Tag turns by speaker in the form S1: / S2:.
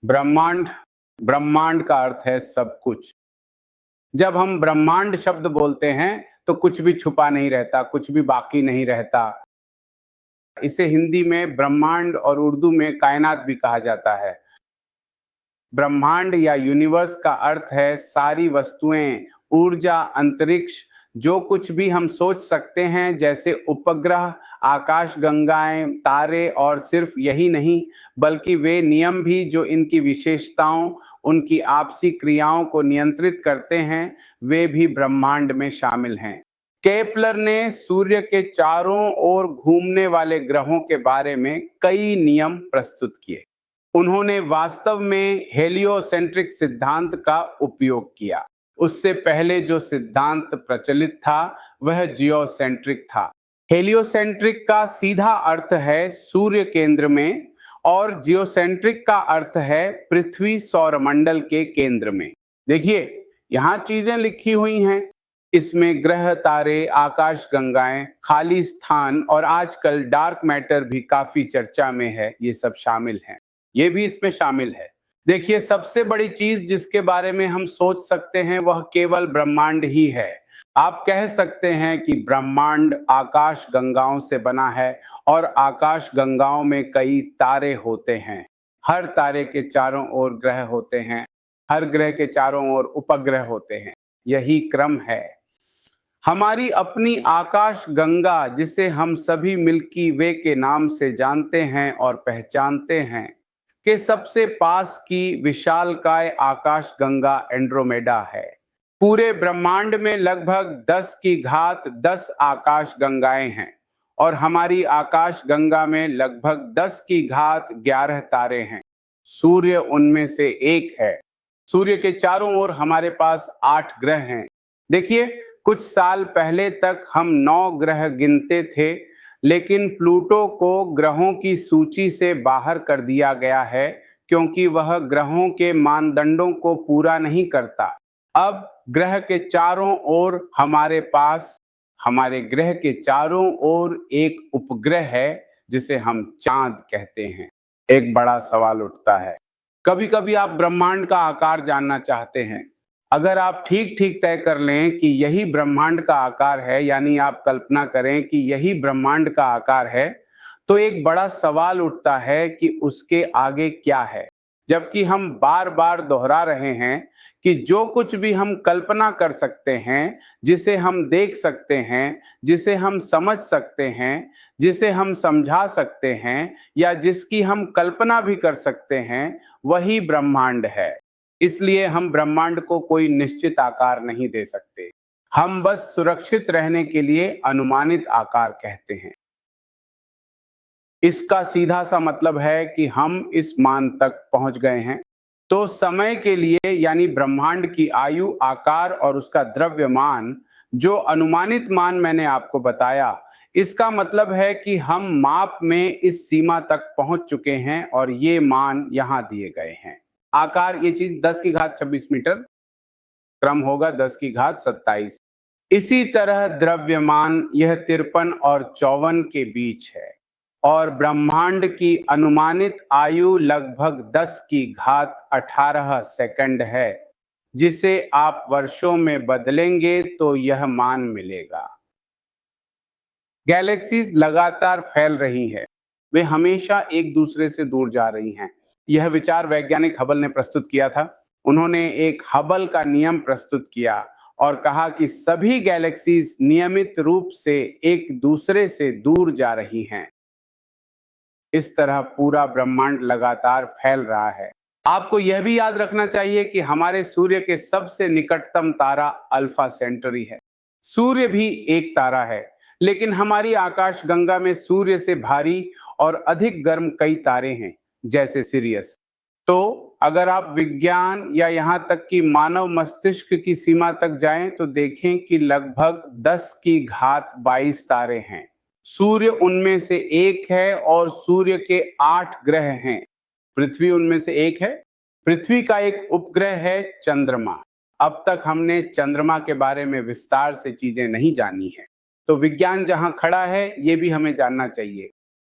S1: ब्रह्मांड ब्रह्मांड का अर्थ है सब कुछ। जब हम ब्रह्मांड शब्द बोलते हैं तो कुछ भी छुपा नहीं रहता, कुछ भी बाकी नहीं रहता। इसे हिंदी में ब्रह्मांड और उर्दू में कायनात भी कहा जाता है। ब्रह्मांड या यूनिवर्स का अर्थ है सारी वस्तुएं, ऊर्जा, अंतरिक्ष, जो कुछ भी हम सोच सकते हैं, जैसे उपग्रह, आकाशगंगाएं, तारे, और सिर्फ यही नहीं बल्कि वे नियम भी जो इनकी विशेषताओं, उनकी आपसी क्रियाओं को नियंत्रित करते हैं, वे भी ब्रह्मांड में शामिल हैं। केपलर ने सूर्य के चारों ओर घूमने वाले ग्रहों के बारे में कई नियम प्रस्तुत किए। उन्होंने वास्तव में हेलियोसेंट्रिक सिद्धांत का उपयोग किया। उससे पहले जो सिद्धांत प्रचलित था वह जियोसेंट्रिक था। हेलियोसेंट्रिक का सीधा अर्थ है सूर्य केंद्र में, और जियोसेंट्रिक का अर्थ है पृथ्वी सौरमंडल के केंद्र में। देखिए, यहाँ चीजें लिखी हुई हैं। इसमें ग्रह, तारे, आकाश गंगाएं, खाली स्थान और आजकल डार्क मैटर भी काफी चर्चा में है, ये सब शामिल हैं। ये भी इसमें शामिल है। देखिए, सबसे बड़ी चीज जिसके बारे में हम सोच सकते हैं वह केवल ब्रह्मांड ही है। आप कह सकते हैं कि ब्रह्मांड आकाश गंगाओं से बना है और आकाश गंगाओं में कई तारे होते हैं। हर तारे के चारों ओर ग्रह होते हैं, हर ग्रह के चारों ओर उपग्रह होते हैं। यही क्रम है। हमारी अपनी आकाश गंगा, जिसे हम सभी मिल्की वे के नाम से जानते हैं और पहचानते हैं, के सबसे पास की विशालकाय आकाश गंगा एंड्रोमेडा है। पूरे ब्रह्मांड में लगभग 10 की घात 10 आकाश गंगाएं हैं और हमारी आकाश गंगा में लगभग 10 की घात 11 तारे हैं। सूर्य उनमें से एक है। सूर्य के चारों ओर हमारे पास 8 ग्रह हैं। देखिए, कुछ साल पहले तक हम 9 ग्रह गिनते थे, लेकिन प्लूटो को ग्रहों की सूची से बाहर कर दिया गया है क्योंकि वह ग्रहों के मानदंडों को पूरा नहीं करता। अब ग्रह के चारों ओर हमारे पास, हमारे ग्रह के चारों ओर एक उपग्रह है जिसे हम चांद कहते हैं। एक बड़ा सवाल उठता है। कभी कभी आप ब्रह्मांड का आकार जानना चाहते हैं। अगर आप ठीक ठीक तय कर लें कि यही ब्रह्मांड का आकार है, यानी आप कल्पना करें कि यही ब्रह्मांड का आकार है, तो एक बड़ा सवाल उठता है कि उसके आगे क्या है। जबकि हम बार बार दोहरा रहे हैं कि जो कुछ भी हम कल्पना कर सकते हैं, जिसे हम देख सकते हैं, जिसे हम समझ सकते हैं, जिसे हम समझा सकते हैं, या जिसकी हम कल्पना भी कर सकते हैं, वही ब्रह्मांड है। इसलिए हम ब्रह्मांड को कोई निश्चित आकार नहीं दे सकते। हम बस सुरक्षित रहने के लिए अनुमानित आकार कहते हैं। इसका सीधा सा मतलब है कि हम इस मान तक पहुंच गए हैं। तो समय के लिए, यानी ब्रह्मांड की आयु, आकार और उसका द्रव्यमान, जो अनुमानित मान मैंने आपको बताया, इसका मतलब है कि हम माप में इस सीमा तक पहुंच चुके हैं और ये मान यहां दिए गए हैं। आकार, ये चीज 10 की घात 26 मीटर, क्रम होगा 10 की घात 27। इसी तरह द्रव्यमान, यह 53 और 54 के बीच है, और ब्रह्मांड की अनुमानित आयु लगभग 10 की घात 18 सेकंड है, जिसे आप वर्षों में बदलेंगे तो यह मान मिलेगा। गैलेक्सीज लगातार फैल रही है, वे हमेशा एक दूसरे से दूर जा रही हैं। यह विचार वैज्ञानिक हबल ने प्रस्तुत किया था। उन्होंने एक हबल का नियम प्रस्तुत किया और कहा कि सभी गैलेक्सीज नियमित रूप से एक दूसरे से दूर जा रही हैं। इस तरह पूरा ब्रह्मांड लगातार फैल रहा है। आपको यह भी याद रखना चाहिए कि हमारे सूर्य के सबसे निकटतम तारा अल्फा सेंटरी है। सूर्य भी एक तारा है, लेकिन हमारी आकाश गंगा में सूर्य से भारी और अधिक गर्म कई तारे हैं, जैसे सिरियस। तो अगर आप विज्ञान या यहाँ तक कि मानव मस्तिष्क की सीमा तक जाएं तो देखें कि लगभग 10 की घात 22 तारे हैं। सूर्य उनमें से एक है और सूर्य के 8 ग्रह हैं। पृथ्वी उनमें से एक है। पृथ्वी का एक उपग्रह है चंद्रमा। अब तक हमने चंद्रमा के बारे में विस्तार से चीजें नहीं जानी है। तो विज्ञान जहां खड़ा है, ये भी हमें जानना चाहिए।